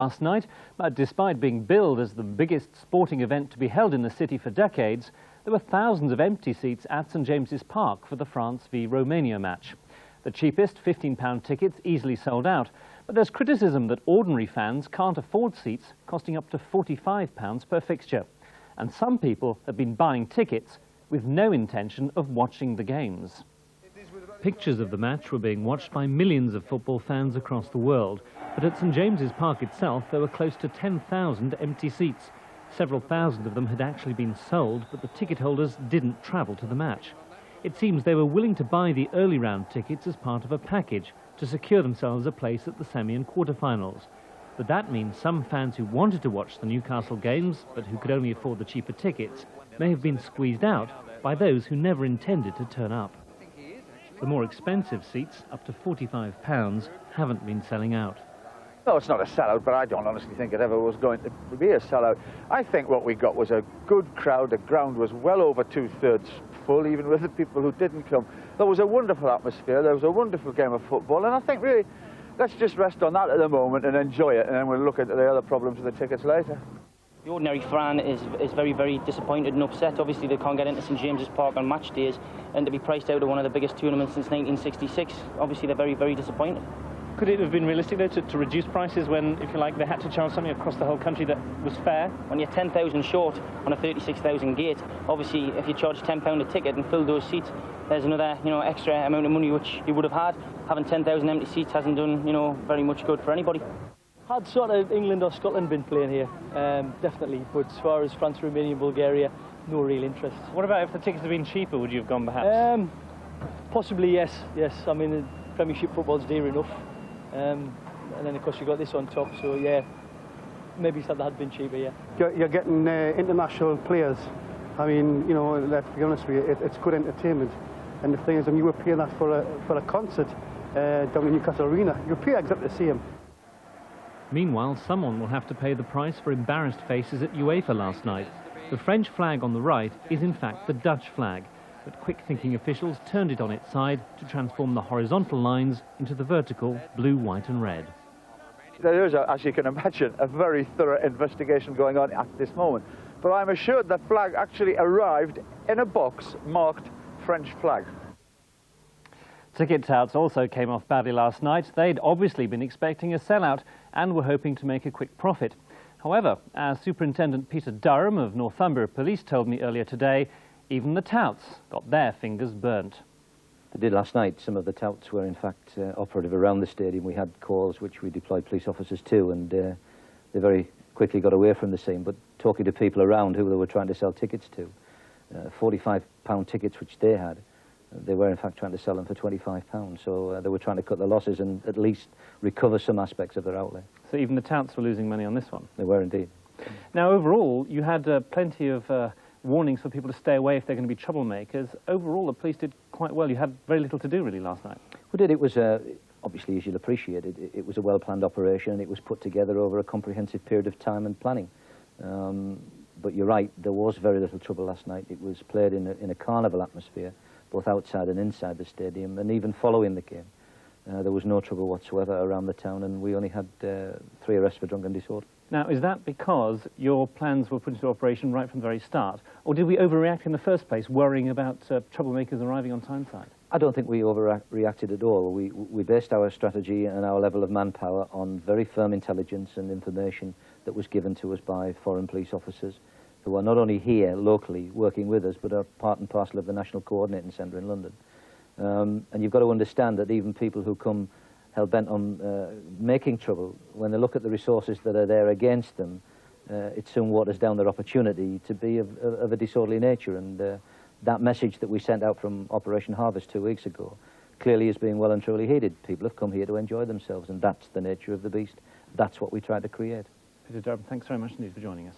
Last night, but despite being billed as the biggest sporting event to be held in the city for decades, there were thousands of empty seats at St James's Park for the France v Romania match. The cheapest, £15 tickets, easily sold out, but there's criticism that ordinary fans can't afford seats costing up to £45 per fixture. And some people have been buying tickets with no intention of watching the games. Pictures of the match were being watched by millions of football fans across the world, but at St James's Park itself there were close to 10,000 empty seats. Several thousand of them had actually been sold, but the ticket holders didn't travel to the match. It seems they were willing to buy the early round tickets as part of a package to secure themselves a place at the semi and quarter-finals. But that means some fans who wanted to watch the Newcastle games, but who could only afford the cheaper tickets, may have been squeezed out by those who never intended to turn up. The more expensive seats, up to £45, haven't been selling out. No, it's not a sellout, but I don't honestly think it ever was going to be a sellout. I think what we got was a good crowd. The ground was well over two-thirds full, even with the people who didn't come. There was a wonderful atmosphere. There was a wonderful game of football, and I think really let's just rest on that at the moment and enjoy it, and then we'll look at the other problems with the tickets later. The ordinary fan is very, very disappointed and upset. Obviously, they can't get into St James's Park on match days, and to be priced out of one of the biggest tournaments since 1966, obviously they're very, very disappointed. Could it have been realistic, though, to reduce prices when, if you like, they had to charge something across the whole country that was fair? When you're 10,000 short on a 36,000 gate, obviously, if you charge £10 a ticket and fill those seats, there's another, extra amount of money which you would have had. Having 10,000 empty seats hasn't done, very much good for anybody. Had sort of England or Scotland been playing here, definitely. But as far as France, Romania, and Bulgaria, no real interest. What about if the tickets had been cheaper? Would you have gone, perhaps? Possibly, yes. I mean, Premiership football's dear enough. And then, of course, you got this on top, so yeah, maybe that had been cheaper, yeah. You're getting international players. I mean, let's be honest with you, it's good entertainment. And the thing is, when you were paying that for a concert down in Newcastle Arena, you pay exactly the same. Meanwhile, someone will have to pay the price for embarrassed faces at UEFA last night. The French flag on the right is in fact the Dutch flag, but quick-thinking officials turned it on its side to transform the horizontal lines into the vertical blue, white and red. There is, as you can imagine, a very thorough investigation going on at this moment. But I'm assured that flag actually arrived in a box marked French flag. Ticket touts also came off badly last night. They'd obviously been expecting a sellout and were hoping to make a quick profit. However, as Superintendent Peter Durham of Northumbria Police told me earlier today, even the touts got their fingers burnt. They did last night. Some of the touts were in fact operative around the stadium. We had calls which we deployed police officers to, and they very quickly got away from the scene. But talking to people around who they were trying to sell tickets to, £45 tickets which they had, they were in fact trying to sell them for £25. So they were trying to cut their losses and at least recover some aspects of their outlay. So even the touts were losing money on this one? They were indeed. Now overall, you had plenty of warnings for people to stay away if they're going to be troublemakers. Overall, the police did quite well. You had very little to do really last night. We did. It was, obviously, as you'll appreciate, it was a well-planned operation, and it was put together over a comprehensive period of time and planning. But you're right, there was very little trouble last night. It was played in a carnival atmosphere, both outside and inside the stadium, and even following the game. There was no trouble whatsoever around the town, and we only had 3 arrests for drunken disorder. Now, is that because your plans were put into operation right from the very start? Or did we overreact in the first place, worrying about troublemakers arriving on Tyneside? I don't think we overreacted at all. We based our strategy and our level of manpower on very firm intelligence and information that was given to us by foreign police officers who are not only here locally working with us, but are part and parcel of the National Coordinating Centre in London. And you've got to understand that even people who come hell-bent on making trouble, when they look at the resources that are there against them, it soon waters down their opportunity to be of a disorderly nature. And that message that we sent out from Operation Harvest 2 weeks ago clearly is being well and truly heeded. People have come here to enjoy themselves, and that's the nature of the beast. That's what we tried to create. Peter Durham, thanks very much indeed for joining us.